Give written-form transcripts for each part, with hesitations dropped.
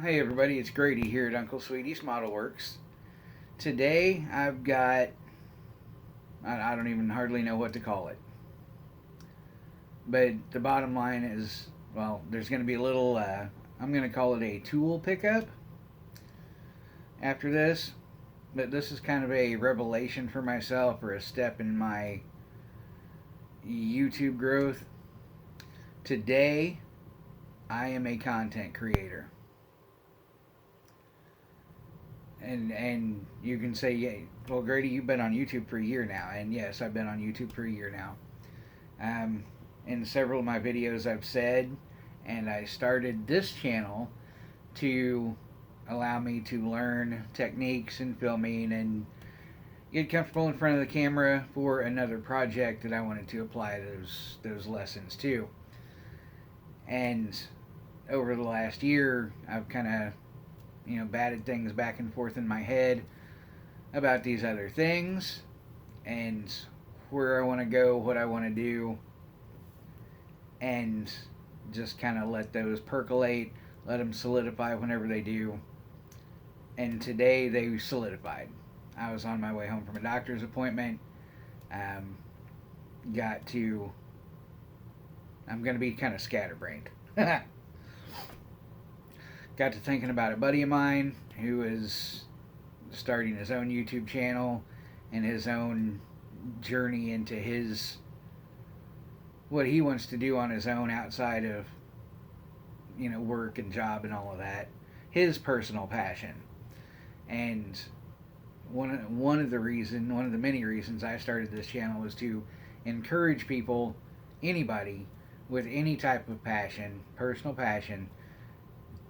Hey everybody, it's Grady here at Uncle Sweetie's Model Works. Today I've got, I don't even hardly know what to call it. But the bottom line is, well, there's going to be a little, I'm going to call it a tool pickup after this. But this is kind of a revelation for myself or a step in my YouTube growth. Today I am a content creator. And you can say, yeah, well, Grady, you've been on YouTube for a year now, and yes, I've been on YouTube for a year now. In several of my videos, I've said, and I started this channel to allow me to learn techniques in filming and get comfortable in front of the camera for another project that I wanted to apply those lessons to. And over the last year, I've kind of batted things back and forth in my head about these other things and where I want to go, what I want to do, and just kind of let those percolate, let them solidify whenever they do. And today they solidified. I was on my way home from a doctor's appointment. Um, got to. I'm going to be kind of scatterbrained. Got to thinking about a buddy of mine who is starting his own YouTube channel and his own journey into his what he wants to do on his own outside of work and job and all of that, his personal passion. And one of the many reasons I started this channel was to encourage people, anybody with any type of passion, personal passion,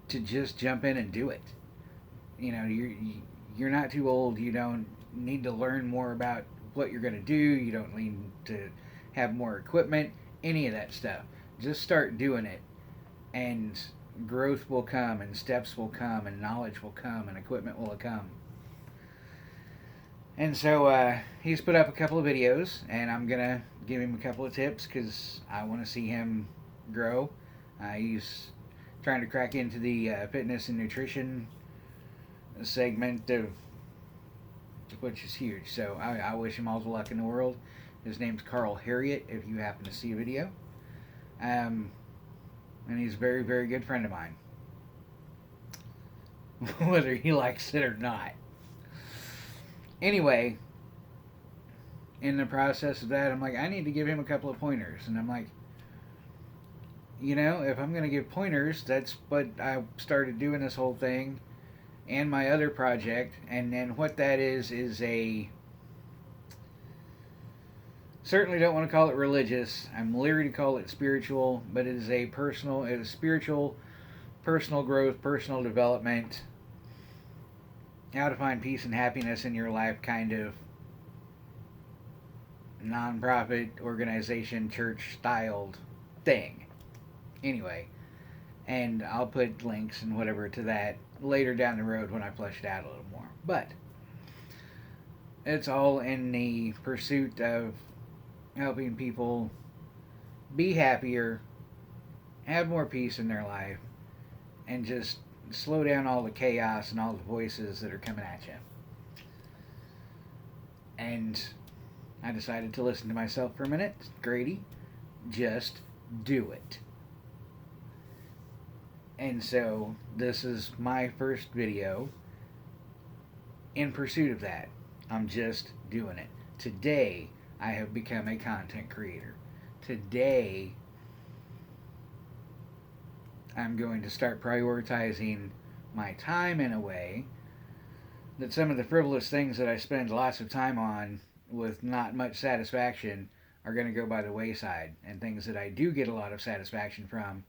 to just jump in and do it. You're not too old. You don't need to learn more about what you're going to do. You don't need to have more equipment, any of that stuff. Just start doing it, and growth will come, and steps will come, and knowledge will come, and equipment will come. And so he's put up a couple of videos, and I'm going to give him a couple of tips because I want to see him grow. He's trying to crack into the fitness and nutrition segment of which is huge. So I wish him all the luck in the world. His name's Carl Harriet, if you happen to see a video. And he's a very, very good friend of mine. Whether he likes it or not. Anyway, in the process of that, I'm like, I need to give him a couple of pointers. And I'm like, if I'm going to give pointers, that's what I started doing this whole thing and my other project. And then what that is a. Certainly don't want to call it religious. I'm leery to call it spiritual, but it is spiritual, personal growth, personal development, how to find peace and happiness in your life kind of non-profit organization, church styled thing. Anyway, and I'll put links and whatever to that later down the road when I flesh it out a little more. But it's all in the pursuit of helping people be happier, have more peace in their life, and just slow down all the chaos and all the voices that are coming at you. And I decided to listen to myself for a minute. Grady, just do it. And so this is my first video in pursuit of that. I'm just doing it. Today, I have become a content creator. Today, I'm going to start prioritizing my time in a way that some of the frivolous things that I spend lots of time on with not much satisfaction are going to go by the wayside, and things that I do get a lot of satisfaction from,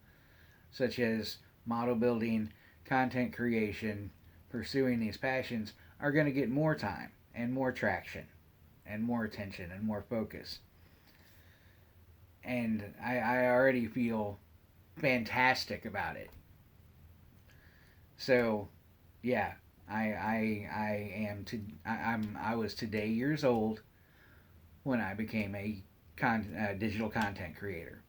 such as model building, content creation, pursuing these passions, are going to get more time and more traction and more attention and more focus. And I already feel fantastic about it. So, yeah, I was today years old when I became a digital content creator.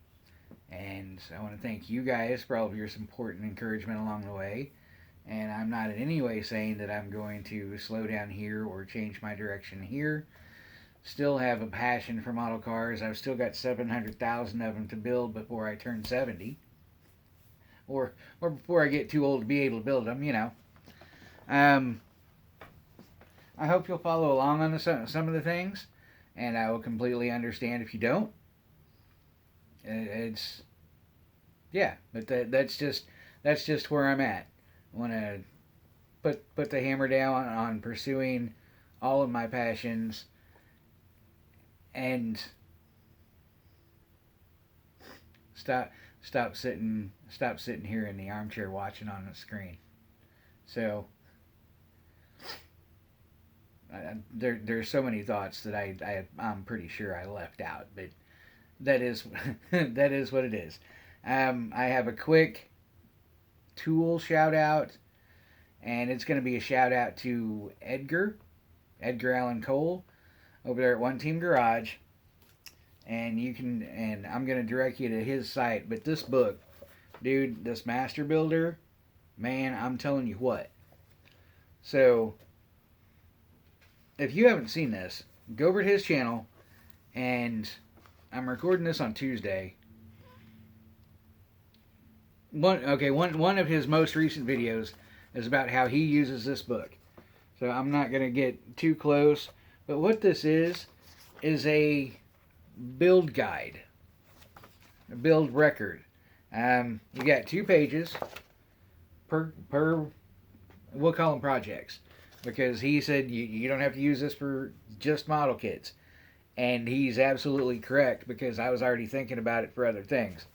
And I want to thank you guys for all of your support and encouragement along the way. And I'm not in any way saying that I'm going to slow down here or change my direction here. Still have a passion for model cars. I've still got 700,000 of them to build before I turn 70, or before I get too old to be able to build them. Um, I hope you'll follow along on some of the things, and I will completely understand if you don't. It's yeah, but that's just where I'm at. I want to put the hammer down on pursuing all of my passions and stop stop sitting here in the armchair watching on the screen. So there's so many thoughts that I'm pretty sure I left out, but that is that is what it is. I have a quick tool shout out, and it's going to be a shout out to Edgar Allan Cole over there at One Team Garage, and I'm going to direct you to his site. But this book, dude, this Master Builder, man, I'm telling you what. So if you haven't seen this, go over to his channel, and I'm recording this on Tuesday. One of his most recent videos is about how he uses this book. So I'm not going to get too close, but what this is a build guide, a build record. You got 2 pages per we'll call them projects, because he said you don't have to use this for just model kits, and he's absolutely correct, because I was already thinking about it for other things.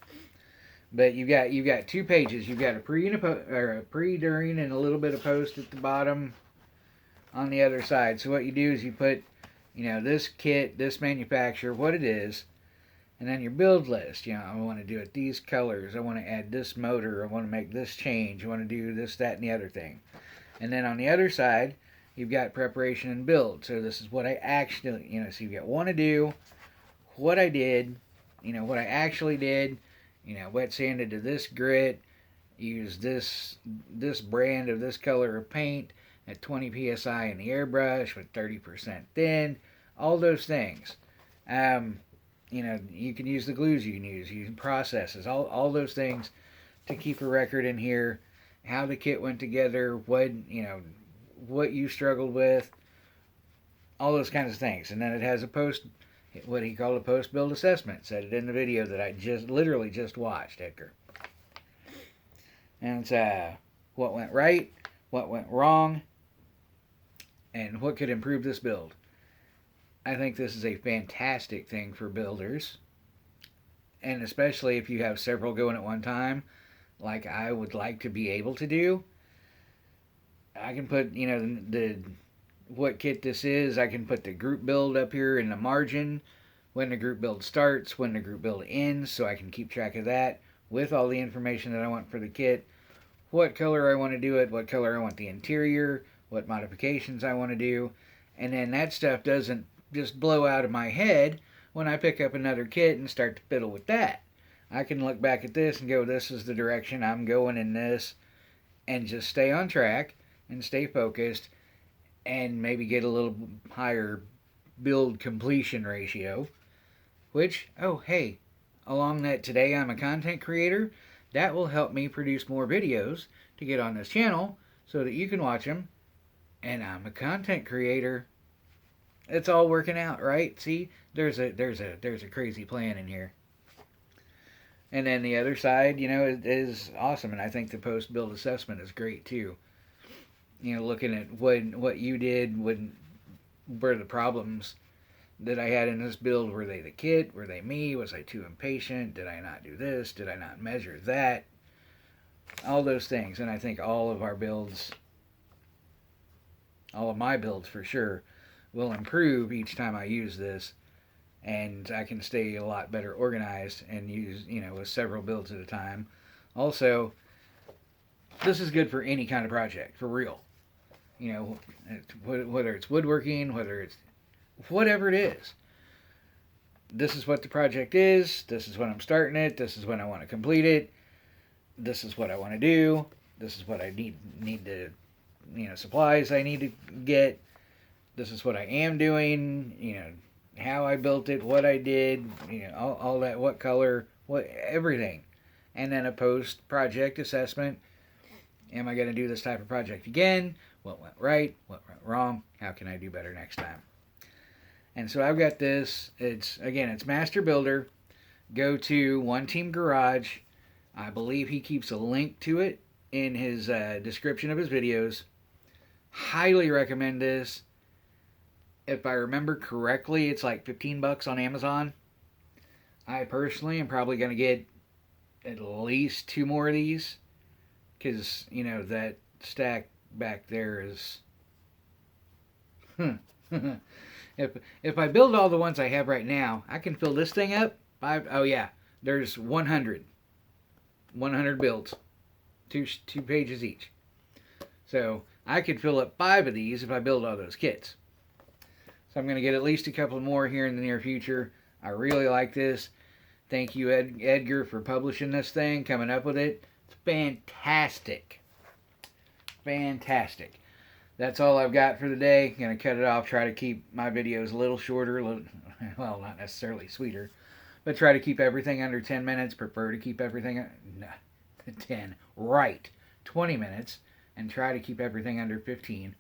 But you've got 2 pages. You've got a pre and a pre, during, and a little bit of post at the bottom on the other side. So what you do is you put, this kit, this manufacturer, what it is, and then your build list. I want to do it these colors. I want to add this motor. I want to make this change. I want to do this, that, and the other thing. And then on the other side, you've got preparation and build. So this is what I actually, so you've got want to do, what I did, what I actually did. Wet sanded to this grit, use this brand of this color of paint at 20 psi in the airbrush with 30% thin, all those things. You can use the glues you can processes, all those things to keep a record in here, how the kit went together, what you struggled with, all those kinds of things. And then it has what he called a post-build assessment. Said it in the video that I literally just watched, Edgar. And it's what went right, what went wrong, and what could improve this build. I think this is a fantastic thing for builders, and especially if you have several going at one time, like I would like to be able to do. I can put, the what kit this is. I can put the group build up here in the margin, when the group build starts, when the group build ends, so I can keep track of that with all the information that I want for the kit, what color I want to do it, what color I want the interior, what modifications I want to do, and then that stuff doesn't just blow out of my head when I pick up another kit and start to fiddle with that. I can look back at this and go, this is the direction I'm going in this, and just stay on track and stay focused, and maybe get a little higher build completion ratio, which, oh hey, along that today I'm a content creator, that will help me produce more videos to get on this channel so that you can watch them, and I'm a content creator. It's all working out, right? See, there's a crazy plan in here. And then the other side, is awesome, and I think the post build assessment is great too. Looking at what you did, were the problems that I had in this build, were they the kit? Were they me? Was I too impatient? Did I not do this? Did I not measure that? All those things. And I think all of my builds for sure, will improve each time I use this. And I can stay a lot better organized and use, with several builds at a time. Also, this is good for any kind of project, for real. Whether it's woodworking, whether it's whatever it is. This is what the project is. This is when I'm starting it. This is when I want to complete it. This is what I want to do. This is what I need to, supplies I need to get. This is what I am doing. How I built it, what I did, all that, what color, what everything, and then a post project assessment. Am I going to do this type of project again? What went right? What went wrong? How can I do better next time? And so I've got this. It's Master Builder. Go to One Team Garage. I believe he keeps a link to it in his description of his videos. Highly recommend this. If I remember correctly, it's like $15 on Amazon. I personally am probably going to get at least 2 more of these, because that stack back there is if I build all the ones I have right now, I can fill this thing up. Oh yeah, there's 100 builds, two pages each. So I could fill up 5 of these if I build all those kits. So I'm going to get at least a couple more here in the near future. I really like this. Thank you, Edgar, for publishing this thing, coming up with it. It's fantastic. Fantastic. That's all I've got for the day. Going to cut it off. Try to keep my videos a little shorter. Well, not necessarily sweeter. But try to keep everything under 10 minutes. Prefer to keep everything... 10. Right. 20 minutes. And try to keep everything under 15.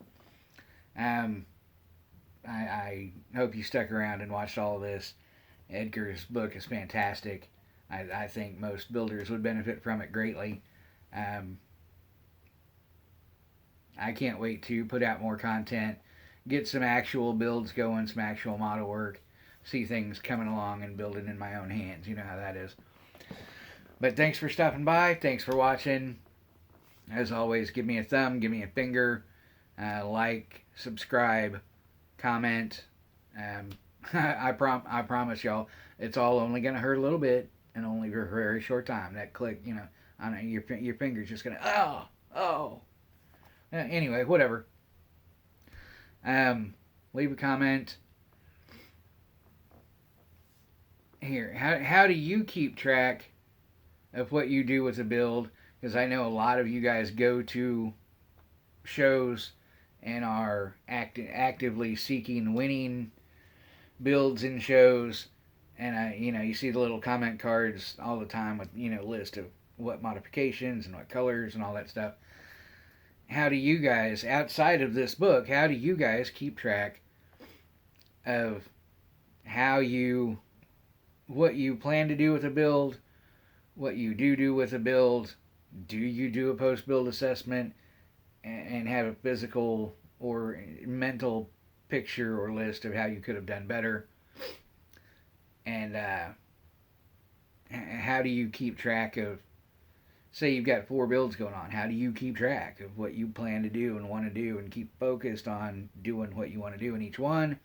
I hope you stuck around and watched all of this. Edgar's book is fantastic. I think most builders would benefit from it greatly. I can't wait to put out more content, get some actual builds going, some actual model work, see things coming along and building in my own hands. You know how that is. But thanks for stopping by. Thanks for watching. As always, give me a thumb, give me a finger, like, subscribe, comment. I promise y'all, it's all only going to hurt a little bit and only for a very short time. That click, on your finger's just going to, oh. Anyway, whatever. Leave a comment. Here, how do you keep track of what you do with a build? Because I know a lot of you guys go to shows and are actively seeking winning builds in shows, and you see the little comment cards all the time with list of what modifications and what colors and all that stuff. How do you guys, outside of this book, how do you guys keep track of what you plan to do with a build, what you do with a build? Do you do a post-build assessment and have a physical or mental picture or list of how you could have done better? And how do you keep track of, say you've got 4 builds going on, how do you keep track of what you plan to do and want to do and keep focused on doing what you want to do in each one?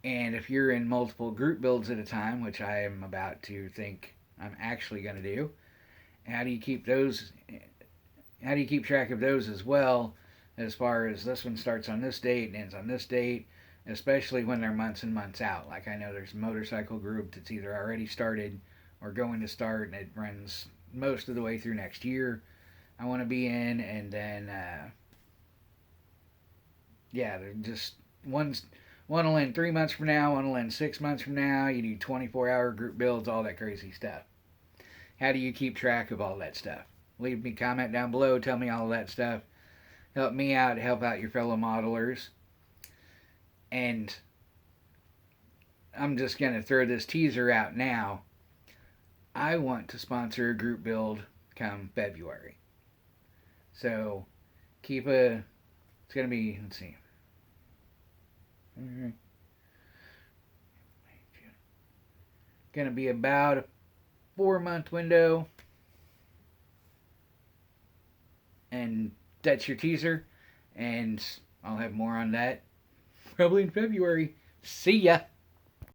And if you're in multiple group builds at a time, which I am about to think I'm actually going to do, how do you keep those? How do you keep track of those as well, as far as this one starts on this date and ends on this date, especially when they're months and months out? Like I know there's a motorcycle group that's either already started or going to start, and it runs most of the way through next year. I want to be in, and then they're just one will end 3 months from now, one will end 6 months from now. You do 24-hour group builds, all that crazy stuff. How do you keep track of all that stuff? Leave me a comment down below. Tell me all of that stuff. Help me out. Help out your fellow modelers. And I'm just going to throw this teaser out now. I want to sponsor a group build come February. So it's going to be, let's see. Going to be about a 4-month window. And that's your teaser. And I'll have more on that probably in February. See ya.